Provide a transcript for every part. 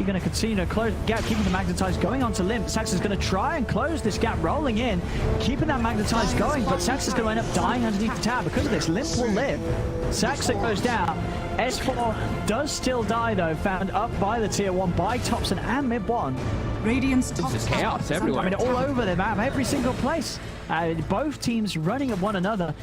actually going to continue to close the gap, keeping the Magnetize going onto Limp. Sax is going to try and close this gap, rolling in, keeping that Magnetize going, but Sax is going to end up dying underneath the tower. Because of this, Limp will live. Sax goes down. S4 does still die, though, found up by the Tier 1, by Thompson and Mid-1. Radiant's top tower. Chaos everywhere. I mean, all over the map, every single place. Both teams running at one another.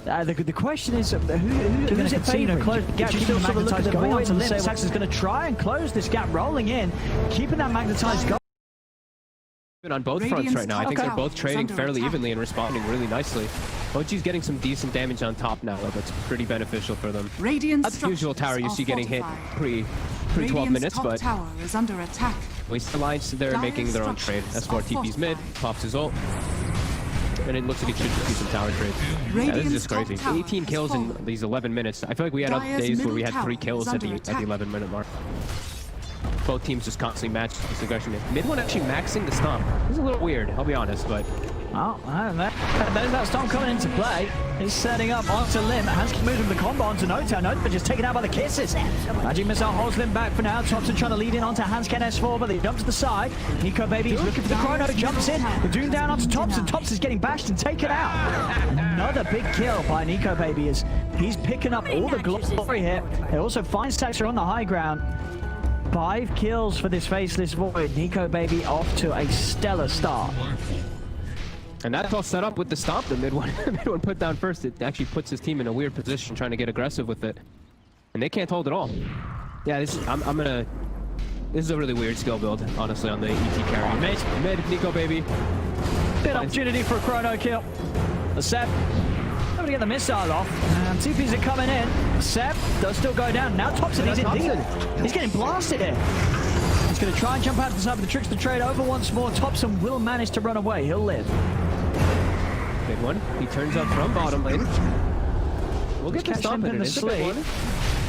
The question is, who's going to continue to close the gap? You still sort of look at the going on to Limp. Sax is going to try and close this gap, rolling in, keeping that Magnetize going. On both fronts right now. I think they're both trading fairly evenly and responding really nicely. OG's getting some decent damage on top now, though. That's pretty beneficial for them. That's the usual tower you see getting hit pre 12 minutes, but tower is under attack. Waste Alliance, they're making their own trade. S4 TP's mid, pops his ult, and it looks like he should see some tower trades. Yeah, this is just crazy. 18 kills in these 11 minutes. I feel like we had other days where we had 3 kills at the 11-minute mark. Both teams just constantly match this aggression. Mid-1 actually maxing the stomp. It's a little weird, I'll be honest, but... Oh, there's that Storm coming into play. He's setting up onto Limp. Hanskin moving the combo onto Nota. Nota just taken out by the kisses. Magic Missile holds Limp back for now. Thompson trying to lead in onto Hanskin S4, but they jump to the side. Nico Baby is looking for the chrono, jumps in. The Doom down onto Thompson. Thompson's getting bashed and taken out. Another big kill by Nico Baby as he's picking up all the glory here. They also find Saxer on the high ground. 5 kills for this Faceless Void. Nico Baby off to a stellar start. And that's all set up with the stomp that Mid-1 put down first. It actually puts his team in a weird position trying to get aggressive with it. And they can't hold it all. Yeah, this is a really weird skill build, honestly, on the ET carry. Mid, Nico Baby. Good opportunity for a chrono kill. The Sep able to get the missile off. And TPs are coming in. Sep does still go down. Now Thompson, he's getting blasted here. He's going to try and jump out to the side, but the Trickster trade over once more. Thompson will manage to run away. He'll live. Mid-1. He turns up from bottom lane. We'll get the stomp in the sleeve.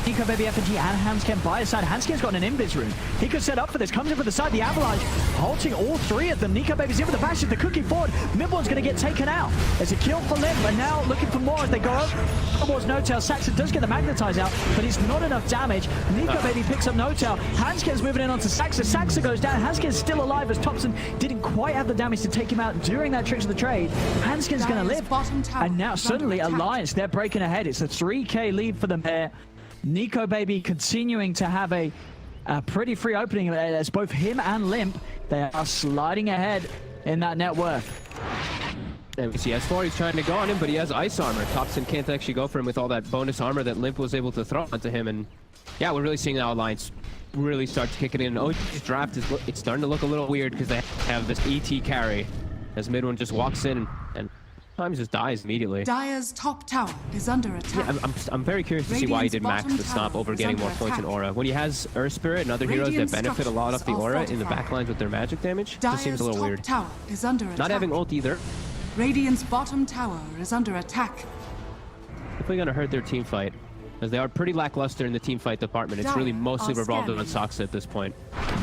Nico Baby, FNG, and Hanskin by his side. Hanskin's got an invis room. He could set up for this. Comes in for the side. The Avalanche halting all 3 of them. Nico Baby's in with the bash. The cookie forward. Mid-1's going to get taken out. There's a kill for Limp, and now looking for more as they go up towards No-Tail. Saxon does get the Magnetize out, but it's not enough damage. Nico Baby picks up No-Tail. Hanskin's moving in onto Saxon. Saxon goes down. Hanskin's still alive as Thompson didn't quite have the damage to take him out during that Tricks of the Trade. Hanskin's going to live. And now suddenly Alliance, they're breaking ahead. It's a 3K lead for them here. Nico Baby continuing to have a pretty free opening as both him and Limp, they are sliding ahead in that net worth. And we see S4, he's trying to go on him, but he has ice armor. Thompson can't actually go for him with all that bonus armor that Limp was able to throw onto him. And yeah, we're really seeing our Alliance really start to kick it in. OG's draft is it's starting to look a little weird because they have this ET carry as Mid-1 just walks in and sometimes just dies immediately. Dire's top tower is under attack. Yeah, I'm very curious to see why he did max the stomp over getting more points in aura. When he has Earth Spirit and other heroes that benefit a lot off the aura in the backlines with their magic damage, just seems a little weird. Tower is under attack. Not having ult either. Radiant's bottom tower is under attack. Definitely gonna hurt their team fight, as they are pretty lackluster in the team fight department. It's really mostly revolved around Soxa at this point.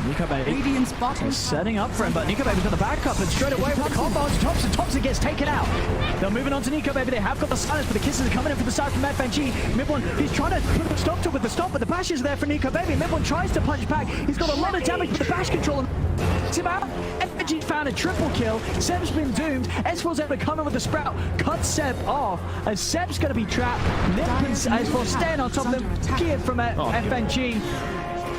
Nico Baby is setting up for him, but Nico Baby's got the backup and straight away with the combo to Thompson. Thompson gets taken out. They're moving on to Nico Baby. They have got the silence, but the kisses are coming in from the side from FNG. Mid-1, he's trying to put a stop to it with the stop, but the bash is there for Nico Baby. Mid-1 tries to punch back. He's got a lot of damage with the bash control. It's him out. FNG found a triple kill. Seb's been doomed. S4's able to come in with the sprout. Cut Seb off. And Seb's going to be trapped. Limp and S4 staying on top of them. Gear from FNG.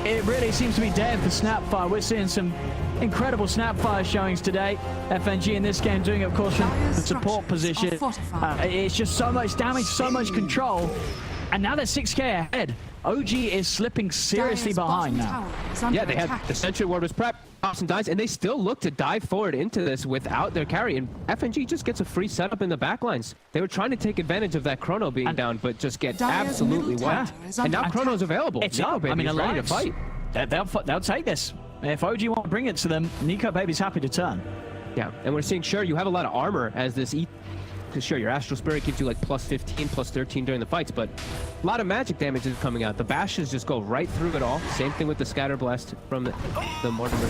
It really seems to be dead for Snapfire. We're seeing some incredible Snapfire showings today. FNG in this game doing it, of course, from the support position. It's just so much damage, so much control. And now they're 6K ahead. OG is slipping seriously behind now. Yeah, they had the Sentry Ward was prepped. Thompson dies, and they still look to dive forward into this without their carry. And FNG just gets a free setup in the backlines. They were trying to take advantage of that Chrono being down, but just get absolutely wiped. And now Chrono's available. It's up. I mean, ready to fight. They'll take this. If OG want to bring it to them, Nico Baby's happy to turn. Yeah, and we're seeing, sure, you have a lot of armor as this because sure, your Astral Spirit gives you like plus 15, plus 13 during the fights, but a lot of magic damage is coming out. The bashes just go right through it all. Same thing with the Scatter Blast from the Mortimer.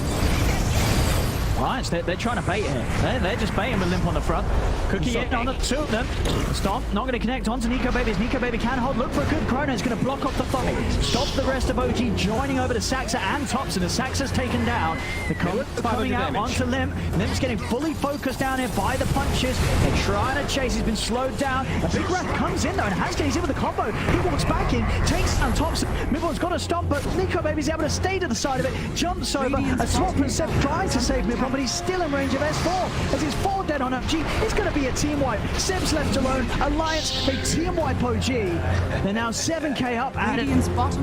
Alliance, they're trying to bait here. They're just baiting with Limp on the front. Cookie in on the two of them. Stomp, not going to connect onto Nico Baby. Nico Baby can hold. Look for a good chrono. It's going to block off the fight. Stop the rest of OG joining over to Saxa and Thompson as Saxa's taken down. The color coming out onto Limp. Limp's getting fully focused down here by the punches. They're trying to chase. He's been slowed down. A big wrath comes in though, and Hanskin, he's in with the combo. He walks back in, takes down Thompson. Midbone's got to stop, but Nico Baby's able to stay to the side of it. Jumps over. A swap from Seb trying to save Midbone, but he's still in range of S4 as he's 4 dead on OG. It's going to be a team wipe. Seb's left alone. Alliance, they team wipe OG. They're now 7k up, and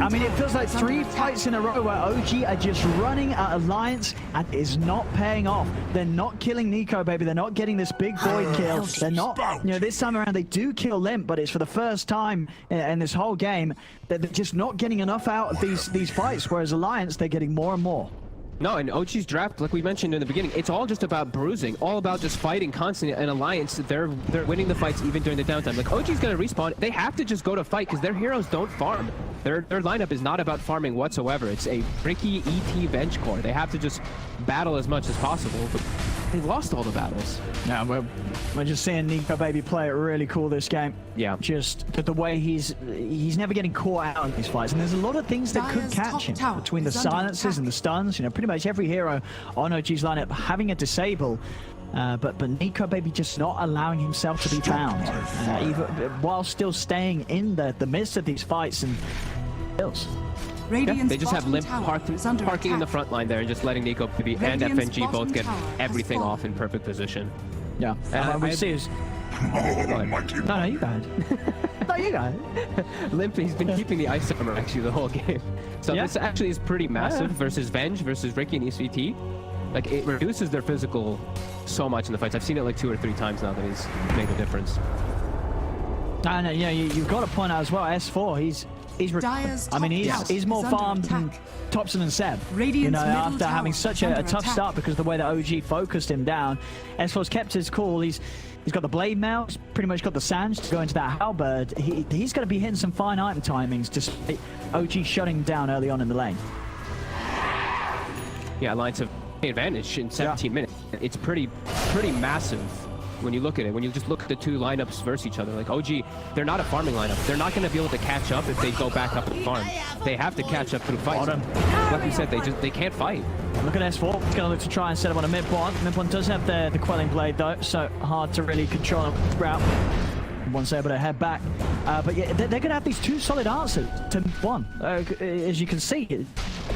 I mean, it feels like 3 fights in a row where OG are just running at Alliance and is not paying off. They're not killing Nico Baby. They're not getting this big void kill. They're not, you know, this time around they do kill Limp, but it's for the first time in this whole game that they're just not getting enough out of these fights, whereas Alliance, they're getting more and more. No, and OG's draft, like we mentioned in the beginning, it's all just about bruising, all about just fighting constantly. And Alliance, they're winning the fights even during the downtime. Like OG's gonna respawn, they have to just go to fight because their heroes don't farm. Their lineup is not about farming whatsoever. It's a Ricky ET bench core. They have to just battle as much as possible, but they lost all the battles. Yeah, we're just seeing Nico Baby play it really cool this game. Yeah. Just the way he's never getting caught out in these fights. And there's a lot of things that could catch him between the silences and the stuns. You know, pretty much every hero on OG's lineup having a disable. But Nico Baby just not allowing himself to be found, even while still staying in the midst of these fights and kills. Yeah, they just have Limp parking in the front line there and just letting Nico Baby and FNG both get everything off in perfect position. Yeah, we see is. No, you go ahead. No, you go ahead. Limp, he's been keeping the ice armor actually the whole game. So this actually is pretty massive versus Venge versus Ricky and ECT. Like, it reduces their physical so much in the fights. I've seen it like 2 or 3 times now that he's made a difference. And yeah, you've got to point out as well, S4, he's more farmed than Thompson and Seb. You know, after having such a tough start because of the way that OG focused him down. S4's kept his cool. He's got the blade mail. He's pretty much got the Sands to go into that halberd. He's going to be hitting some fine item timings despite OG shutting down early on in the lane. Yeah, Alliance have advantage in 17 minutes. It's pretty massive when you look at it. When you just look at the 2 lineups versus each other, like OG, they're not a farming lineup. They're not going to be able to catch up if they go back up and farm. They have to catch up through fights. Like we said, they can't fight. Look at S4. He's going to look to try and set up on a mid-one. Mid-one does have the quelling blade though, so hard to really control a route. Once able to head back, but yeah, they're going to have these 2 solid answers to one. As you can see,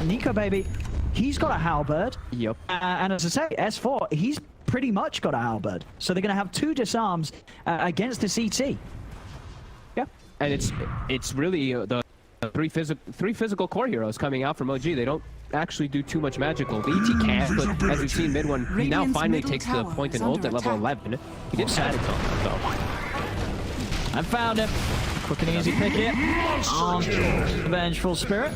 Nico Baby, he's got a halberd. Yep. And as I say, S4, he's pretty much got a halberd. So they're going to have 2 disarms against the CT. Yeah. And it's really the 3 physical core heroes coming out from OG. They don't actually do too much magical. The ET can, but as we've seen, mid-one, he now finally takes the point and ult at level 11. He didn't have it though. I found him. Quick and easy pick it. On Vengeful Spirit.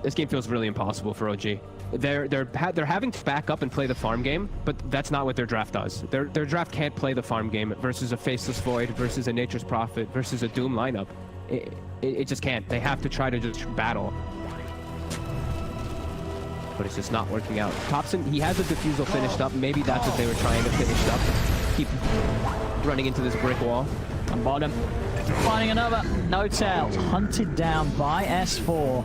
This game feels really impossible for OG. They're having to back up and play the farm game, but that's not what their draft does. Their draft can't play the farm game versus a Faceless Void, versus a Nature's Prophet, versus a Doom lineup. It just can't. They have to try to just battle. But it's just not working out. Thompson, he has a Diffusal finished up. Maybe that's what they were trying to finish up. Keep running into this brick wall. On bottom. Finding another. No tail. Hunted down by S4.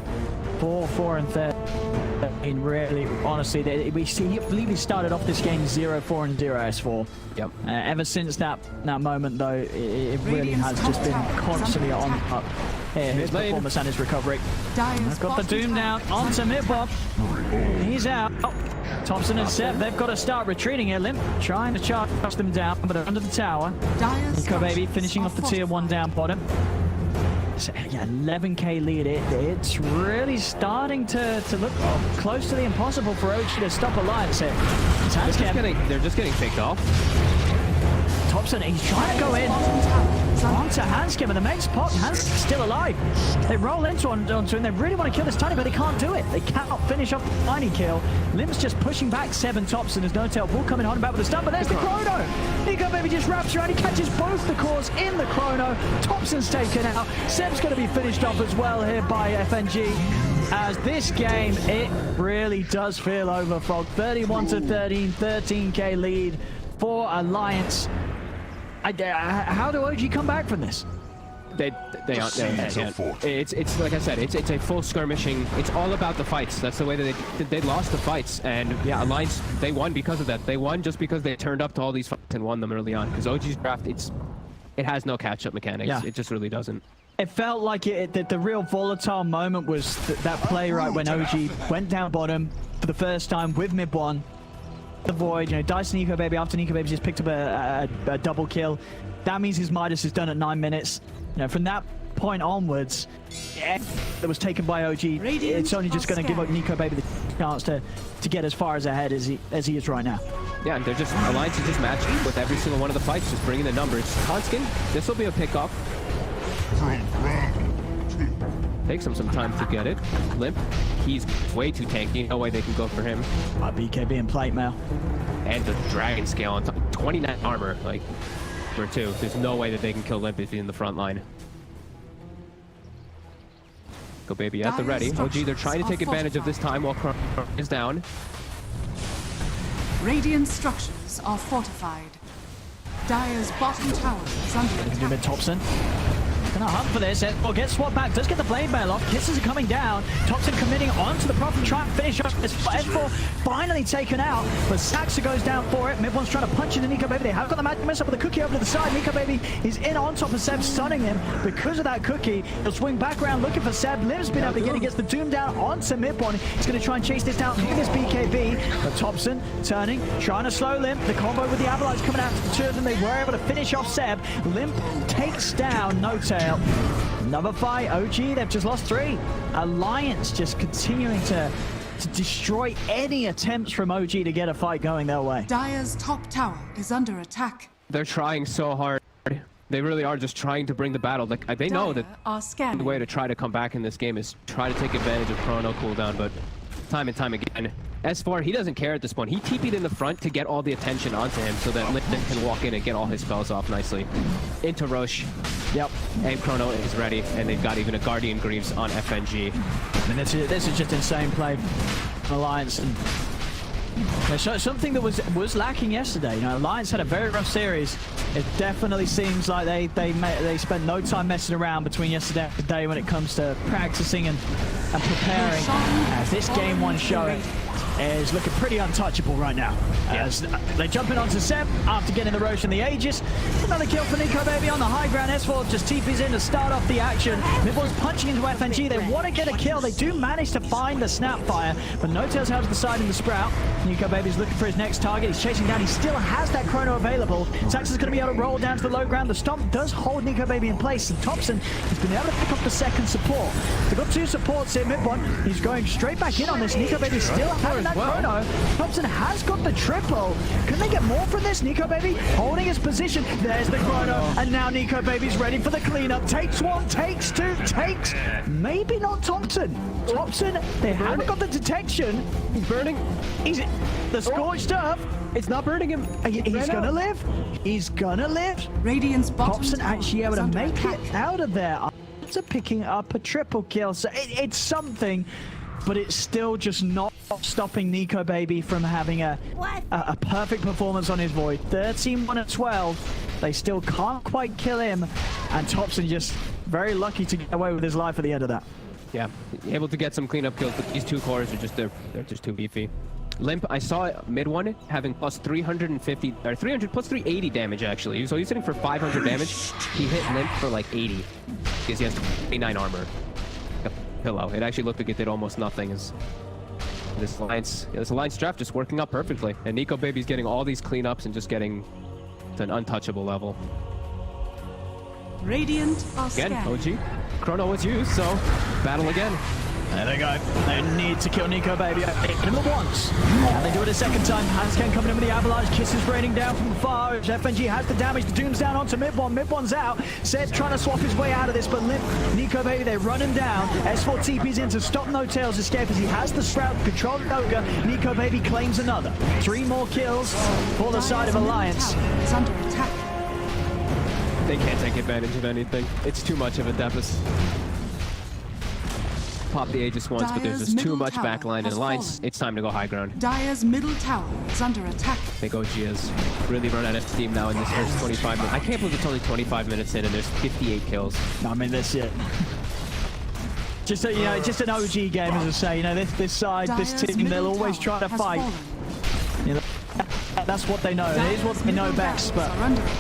4 and 13. Really, honestly, I believe he started off this game 0-4 and 0 S4. Yep. Ever since that moment, though, it really has just been constantly on up. Here, his performance and his recovery. Got the Doom down onto Midbob. He's out. Thompson and Seb, they've got to start retreating here. Limp trying to charge them down, but under the tower. Nico Baby finishing off the tier 1 down bottom. So, yeah, 11k lead. It's really starting to look close to the impossible for OG to stop Alliance here. They're just getting picked off. Thompson, he's trying to go in onto Hanskim, and the main spot, Hanskim's still alive. They roll into him, they really want to kill this Tiny, but they can't do it. They cannot finish off the Tiny kill. Limp's just pushing back 7 Thompson. There's no tail. Bull coming on back with a stun, but there's the chrono. Nico Baby just wraps around. He catches both the cores in the chrono. Thompson's taken out. Seb's going to be finished off as well here by FNG. as this game, it really does feel over, Frog. 31-13, 13k lead for Alliance. How do OG come back from this? They can't. It's like I said, it's a full skirmishing. It's all about the fights. That's the way that they lost the fights. And yeah, Alliance, they won because of that. They won just because they turned up to all these fights and won them early on. Because OG's draft, it has no catch-up mechanics. Yeah. It just really doesn't. It felt like the real volatile moment was that play right when OG went down bottom for the first time with mid one. The void, you know, Dice Nico Baby after Nico Baby just picked up a double kill. That means his Midas is done at 9 minutes. You know, from that point onwards, that was taken by OG. It's only just going to give Nico Baby the chance to get as far as ahead as he is right now. Yeah, and they're just Alliance is just matching with every single one of the fights, just bringing the numbers. Conskin, this will be a pickoff. Takes him some time to get it. Limp, he's way too tanky. No way they can go for him. BKB and plate mail. And the dragon scale on top. 29 armor, like, for 2. There's no way that they can kill Limp if he's in the front line. Go Baby at the ready. OG, they're trying to take advantage of this time while Chrono is down. Radiant structures are fortified. Dire's bottom tower is under attack. Thompson. Gonna hunt for this. Well, gets swapped back. Does get the blade mail off. Kisses are coming down. Thompson committing onto the Prophet, trying to finish up. S4 finally taken out, but Saxa goes down for it. Mid one's trying to punch into Nico Baby. They have got the magic mess up with the cookie over to the side. Nico Baby is in on top of Seb, stunning him because of that cookie. He'll swing back around looking for Seb. Liv's been able to get it. He gets the Doom down onto mid one. He's going to try and chase this down through this BKB, but Thompson turning, trying to slow Limp. The combo with the Avalanche coming out to the 2 of them. They were able to finish off Seb. Limp takes down No Tail. Another fight. OG, they've just lost 3. Alliance just continuing to destroy any attempts from OG to get a fight going their way. Dire's top tower is under attack. They're trying so hard. They really are just trying to bring the battle. Like, they know that the way to try to come back in this game is try to take advantage of Chrono cooldown, but time and time again, S4, he doesn't care at this point. He TP'd in the front to get all the attention onto him so that Lipton can walk in and get all his spells off nicely. Into Roche. Yep. And Chrono is ready, and they've got even a Guardian Greaves on FNG. I mean, this is just insane play from Alliance. And something that was lacking yesterday. You know, Alliance had a very rough series. It definitely seems like they spent no time messing around between yesterday and today when it comes to practicing and preparing. As this game 1 showing is looking pretty untouchable right now. As they jump in onto Seb after getting the Roche and the Aegis. Another kill for Nico Baby on the high ground. S4 just TP's in to start off the action. Midboy's punching into FNG. They want to get a kill. They do manage to find the Snapfire, but No Tail's held to the side in the Sprout. Nico Baby's looking for his next target. He's chasing down. He still has that Chrono available. Saxon's going to be able to roll down to the low ground. The Stomp does hold Nico Baby in place, and Thompson has been able to pick up the second support. They've got 2 supports here. Mid-one, he's going straight back in on this. Nico Baby still having that Chrono. Thompson has got the triple. Can they get more from this? Nico Baby holding his position. There's the Chrono, and now Nico Baby's ready for the cleanup. Takes 1, takes 2, takes maybe not Thompson. Thompson, they haven't got the detection. He's burning. He's the scorched earth. It's not burning him. He's gonna live. He's gonna live. Radiant's bottom Thompson actually able to make attack. it out of there after picking up a triple kill. So it's something, but it's still just not stopping Nico Baby from having a perfect performance on his Void. 13-1-12. They still can't quite kill him, and Thompson just very lucky to get away with his life at the end of that. Yeah, able to get some cleanup kills, but these 2 cores are just they're just too beefy. Limp, I saw mid one having plus 350 or 300 plus 380 damage actually. So he's hitting for 500 damage. He hit Limp for like 80 because he has 89 armor. A pillow. It actually looked like it did almost nothing. As this Alliance draft just working out perfectly, and Nico Baby's getting all these cleanups and just getting to an untouchable level. Radiant again, OG. Chrono was used, so battle again. There they go. They need to kill Nico Baby. They hit him at once. And they do it a second time. Hanscan coming in with the Avalanche. Kisses raining down from far. FNG has the damage. The Doom's down onto mid-one. Mid-one's out. Seb trying to swap his way out of this, but Nico Baby, they run him down. S4 TP's in to stop No Tail's escape as he has the Sprout, controlled Ogre. Nico Baby claims another. 3 more kills for the side of Alliance. It's under attack. They can't take advantage of anything. It's too much of a deficit. pop the Aegis once, but there's just too much backline and alliance. It's time to go high ground. Dire's middle tower is under attack. I think OG has really run out of steam now in this first 25 minutes. I can't believe it's only 25 minutes in and there's 58 kills. No, I mean, that's it. Just you know, just an OG game, as I say. You know, this side, this team, they'll always try to fight. You know, that's what they know. It is what they know best, but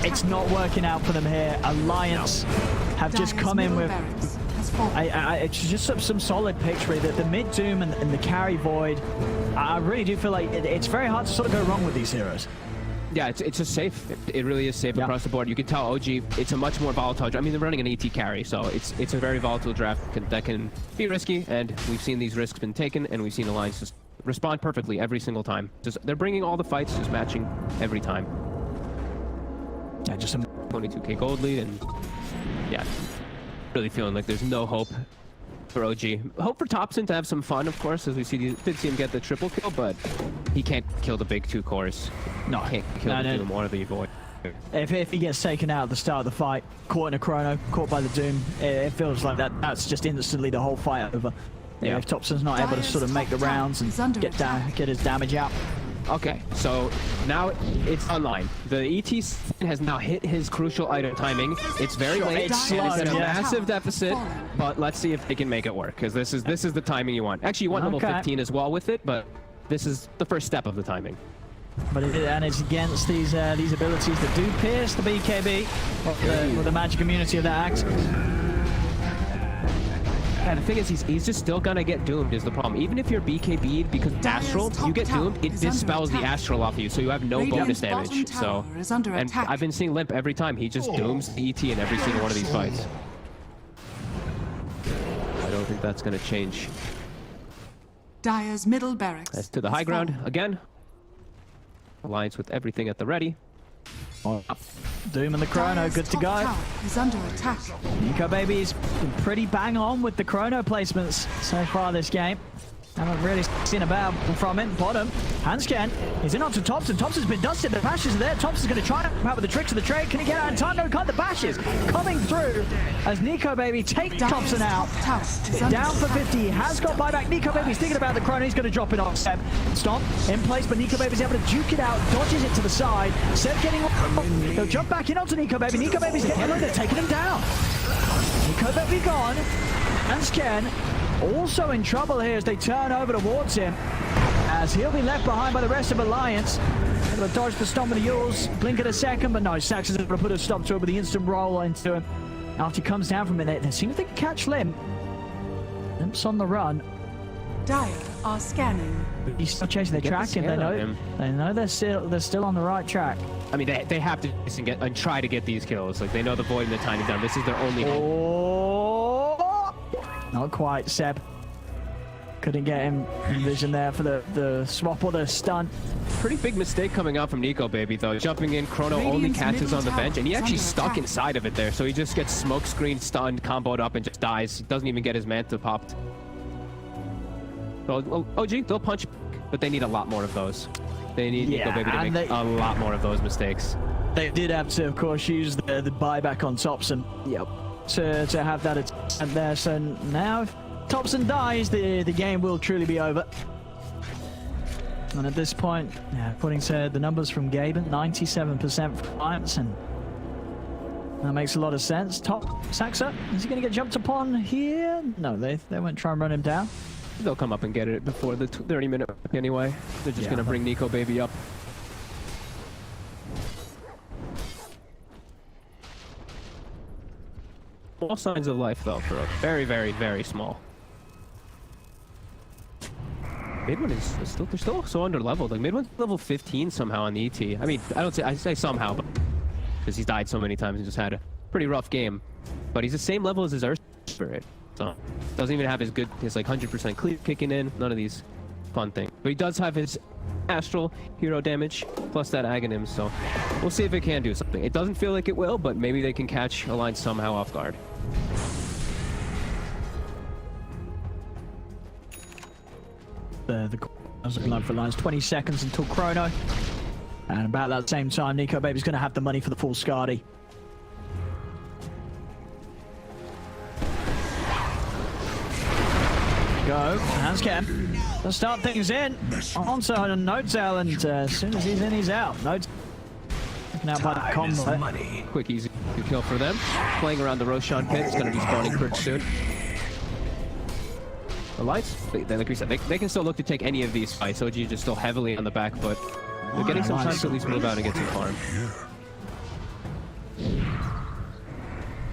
it's not working out for them here. Alliance have just come in with it's just some solid picks, really. The mid Doom and the carry Void. I really do feel like it's very hard to sort of go wrong with these heroes. Yeah, it's just safe. It really is safe across the board. You can tell OG, it's a much more volatile draft. I mean, they're running an AT carry, so it's a very volatile draft that can be risky, and we've seen these risks been taken, and we've seen Alliance just respond perfectly every single time. They're bringing all the fights, just matching every time. Yeah, just some 22k gold lead, and yeah, really feeling like there's no hope for OG. Hope for Topson to have some fun, of course, as we did see him get the triple kill, but he can't kill the big two cores. No, can't kill the Doom or the Void. If he gets taken out at the start of the fight, caught in a chrono, caught by the Doom, it feels like that's just instantly the whole fight over. Yeah. If Topson's not able to sort of make the rounds and get his damage out. Okay, so now it's online. The ET has now hit his crucial item timing. It's very late. It's at a massive deficit, but let's see if they can make it work, because this is the timing you want. Actually, you want level 15 as well with it, but this is the first step of the timing. But it's against these abilities that do pierce the BKB with the magic immunity of that axe. And the thing is, he's just still gonna get doomed is the problem. Even if you're BKB'd because Astral, you get doomed, it dispels the Astral off you, so you have no bonus damage. So, and I've been seeing Limp every time. He just dooms the ET in every single one of these fights. I don't think that's gonna change. Dire's middle barracks. As to the high ground again. Alliance with everything at the ready. Doom and the chrono, good to go. Is under attack. Nico Baby's been pretty bang on with the chrono placements so far this game. Haven't really seen a bad from it. Bottom, Hanscan is in onto Topson. Topson's been dusted. The bashes are there. Topson's going to try to come out with the tricks of the trade. Can he get out in time? No, cut the bashes coming through as Nico Baby takes Topson out. Down for 50. He has got buyback. Nico Baby's thinking about the chrono. He's going to drop it off Seb. Stomp in place, but Nico Baby's able to juke it out. Dodges it to the side. Seb getting off. He'll jump back in onto Nico Baby. Nico Baby's getting him. They're taking him down. Nico Baby gone. Hanscan also in trouble here as they turn over towards him, as he'll be left behind by the rest of Alliance. Able to dodge the stomp with the Yules, blink at a second, but no, Sax is able to put a stop to it with the instant roll into him. After he comes down from it, they seem to think catch Limp. Limp's on the run. Dire are scanning. He's still chasing, they track him, they know they're still on the right track. I mean, they have to and try to get these kills. Like, they know the Void and the Tiny down. This is their only hope. Not quite, Seb. Couldn't get him in vision there for the swap or the stun. Pretty big mistake coming out from Nico Baby, though. Jumping in, Chrono only catches on the bench, and he actually stuck inside of it there, so he just gets smoke screen, stunned, comboed up, and just dies. He doesn't even get his Manta popped. So, OG, they'll punch, but they need a lot more of those. They need Nico Baby to make a lot more of those mistakes. They did have to, of course, use the buyback on Topson. Yep. To have that attempt there. So now if Topson dies, the game will truly be over. And at this point, according to the numbers from Gaben, 97% for Alliance, and that makes a lot of sense. Saxa, is he going to get jumped upon here? No, they won't try and run him down. They'll come up and get it before the 30-minute anyway. They're just going to bring Nico Baby up. Small signs of life, though, for us. Very, very, very small. Midone is still, they're still so under-leveled. Like, Midone's level 15 somehow on the ET. I mean, I say somehow, but because he's died so many times and just had a pretty rough game. But he's the same level as his Earth Spirit. So, doesn't even have his like 100% clear kicking in. None of these fun things. But he does have his Astral hero damage, plus that Aghanim, so we'll see if it can do something. It doesn't feel like it will, but maybe they can catch Alliance somehow off guard. The line for Alliance, 20 seconds until Chrono. And about that same time, Nico Baby's going to have the money for the full Scardy. go. Hanscam. Let's start things in. Onto No-Tail, and as soon as he's in, he's out. No-Tail now by the combo. Quick, easy kill for them. Playing around the Roshan pit. It's going to be spawning pretty soon. The lights, like we said, they can still look to take any of these fights. OG just still heavily on the back foot. They're getting some time to at least move out and get some farm.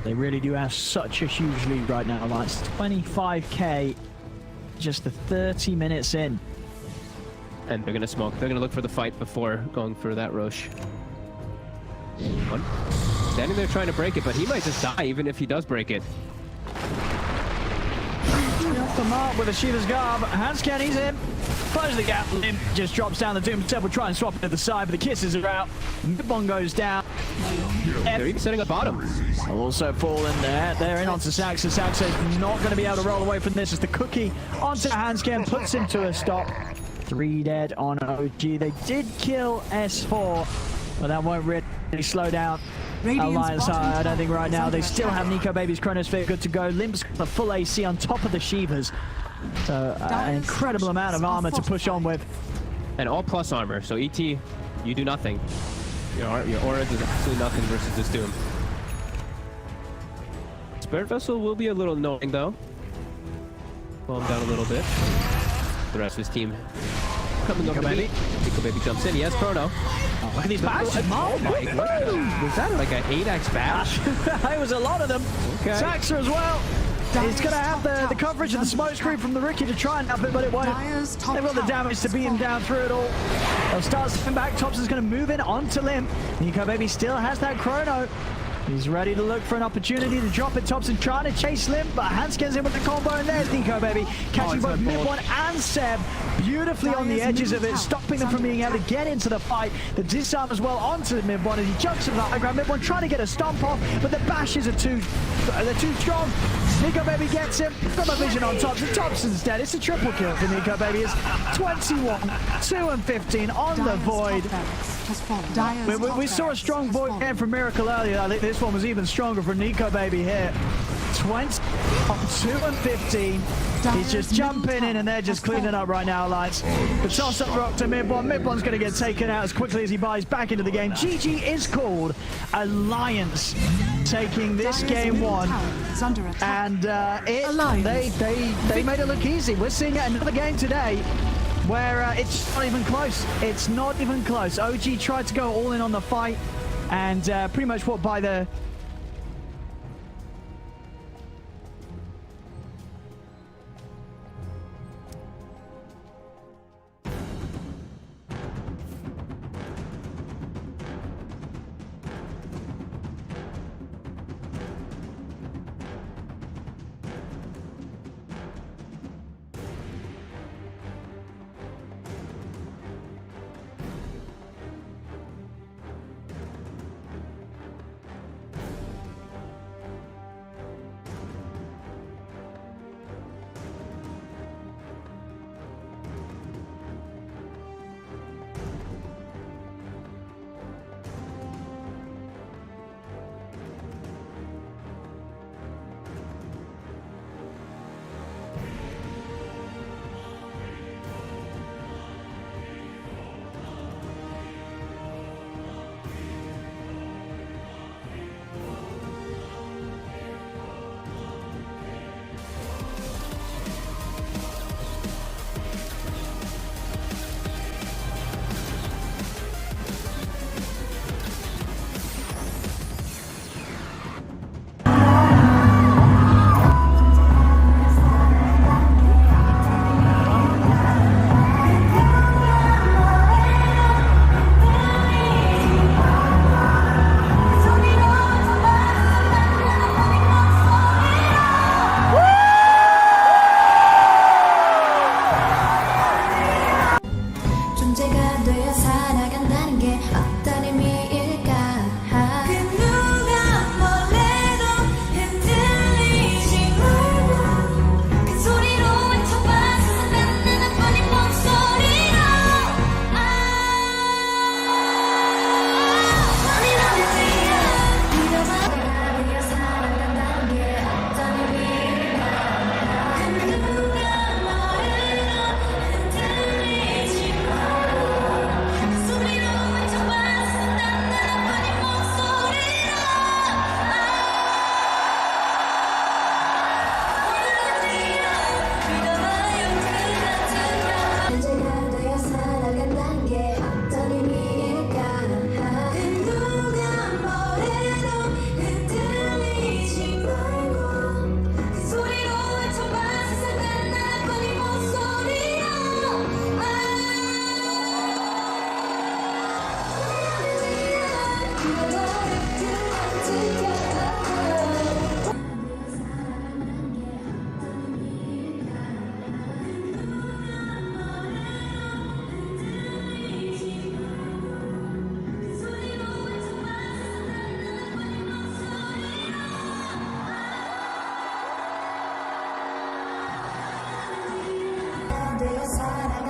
They really do have such a huge lead right now. Like 25k, just the 30 minutes in. And they're gonna smoke. They're gonna look for the fight before going for that Rosh. One. Standing there trying to break it, but he might just die even if he does break it. Off the mark with a Shiva's Garb. Hanscan, he's in. Close the gap. Limp just drops down. The Doomstep will try and swap it to the side, but the kisses are out. Midbon goes down. They're even setting up bottom. Will also fall in there. They're in onto Saxa. Saxa is not going to be able to roll away from this as the cookie onto Hanscan puts him to a stop. 3 dead on OG. They did kill S4, but that won't really slow down Alliance. I don't think right now. They still have Nico Baby's Chronosphere good to go. Limp's got the full AC on top of the Shivas. So an incredible amount of armor to push on with. And all plus armor. So ET, you do nothing. Your aura does absolutely nothing versus this Doom. Spirit Vessel will be a little annoying though. Slow him down a little bit. The rest of his team coming over to me. Nico Baby jumps in. He has Chrono. Oh, look at these bashes. Oh my God. Was that like an 8x bash? It was a lot of them. Okay. Saxa as well. He's going to have the coverage of the smoke screen from the Riki to try and help it, but it won't. They've got the damage to beat him down through it all. They'll start stepping back. Thompson's going to move in onto Limp. Nico Baby still has that Chrono. He's ready to look for an opportunity to drop it. Thompson trying to chase Limp, but Hanscan's in with the combo, and there's Nico Baby catching both Midbon and Seb beautifully on the edges of it, stopping them from being able to get into the fight. The disarm as well onto Midbon as he jumps to the high ground. Midbon trying to get a stomp off, but the bashes are too strong. Nico Baby gets him. Got the vision on Thompson. Thompson's dead. It's a triple kill for Nico Baby. It's 21, 2 and 15 on the Void. We saw a strong Void game from Miracle earlier. I think this one was even stronger for Nico Baby here. 20 on 2 and 15. He's just jumping in and they're just cleaning up right now, Alliance. The toss-up rock to Midbon. Midbon's going to get taken out as quickly as he buys back into the game. GG is called. Alliance taking this game 1. And they made it look easy. We're seeing another game today where it's not even close. It's not even close. OG tried to go all in on the fight and pretty much what by the...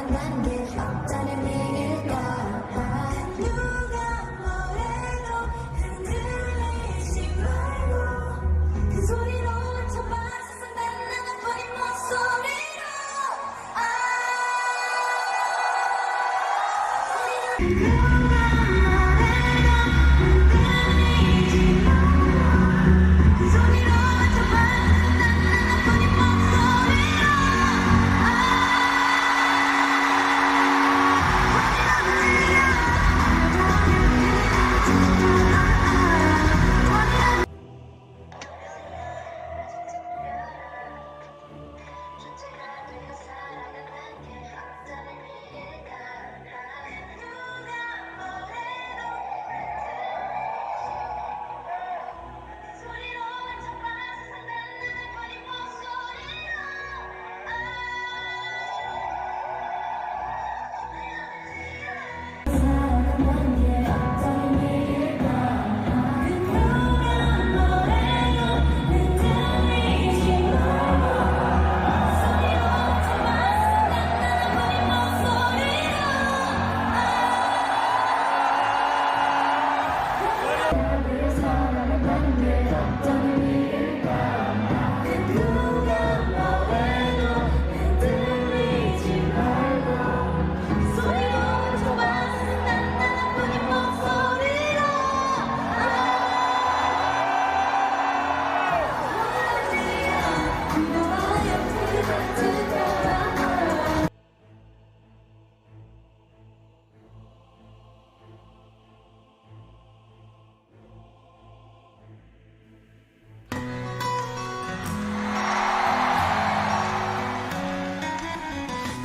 살아간다는 게 어떤 의미일까 누가 뭐래도 흔들리지 말고 큰 소리로 외쳐봐 세상 난 하나뿐인 목소리로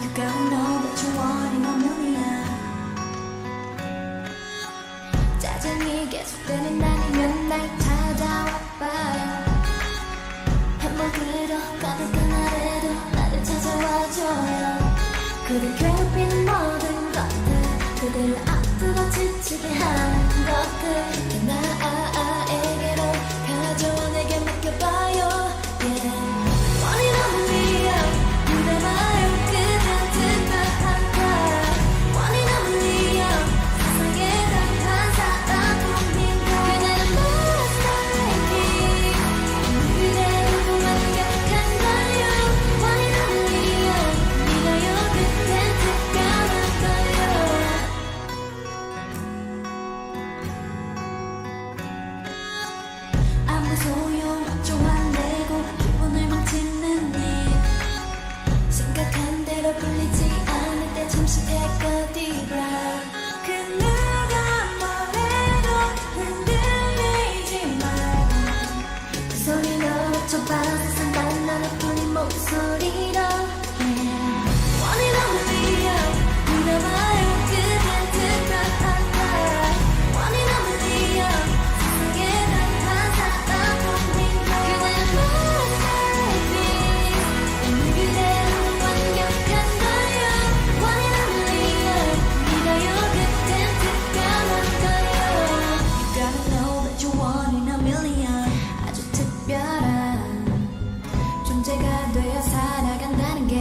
You gotta know that you want it a million 짜증이 계속되는 날이면 날 찾아와봐요 행복으로 가득한 날에도 나를 찾아와줘요 그를 괴롭히는 모든 것들 그들을 아프고 지치게 하는 것들 나에게로 가져와 내게 맡겨봐요 yeah. 원인 없는 이유 믿어봐요 그댄 특별한 걸 원인 없는 이유 세상에 단 사람뿐인 걸 그대는 무엇이든지 그대로 완벽한 걸요 원인 없는 이유 믿어요 그댄 특별한 걸요 아무 소용없죠 화내고 기분을 망치는 일 생각한 대로 풀리지 않을 때 잠시 take a deep breath 그 누가 뭐래도 흔들리지 말고 그 소리로 외쳐봐 세상 단 하나뿐인 목소리로 yeah. 원인 없는 이유 믿어봐요 그댄 특별한 걸 원인 없는 이유 세상에 단 사람뿐인 걸 그대는 무엇이든지 그대로 완벽한 걸요 원인 없는 이유 믿어요 그댄 특별한 걸요 You gotta know that you want in a million 아주 특별한 존재가 되어 살아간다는 게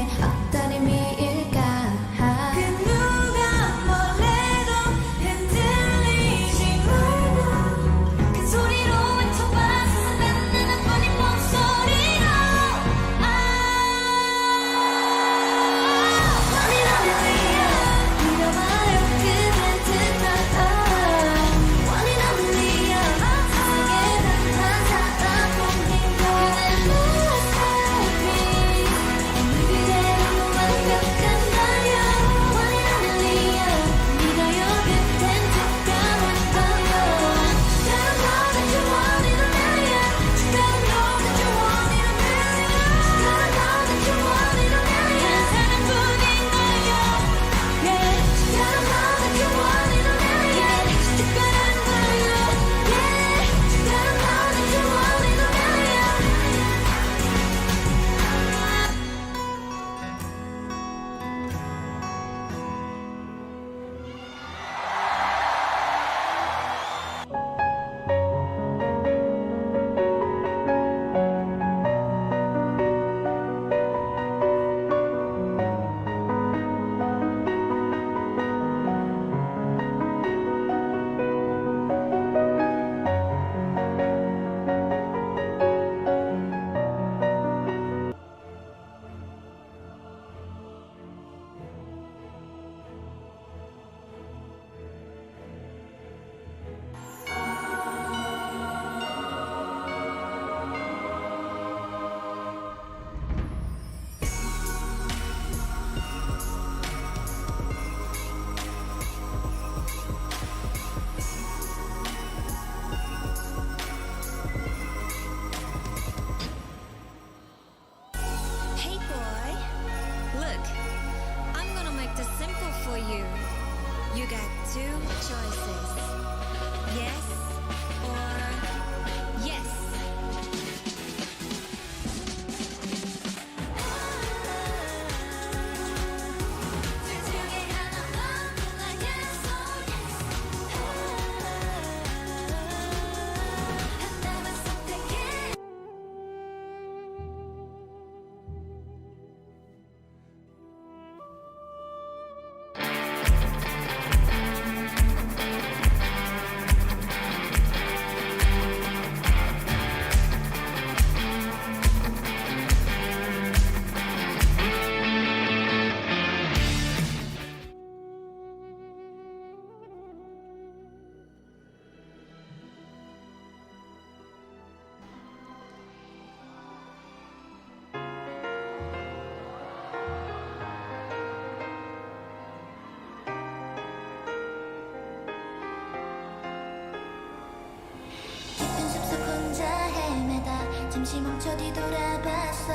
잠시 멈춰 뒤돌아봤어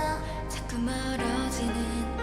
자꾸 멀어지는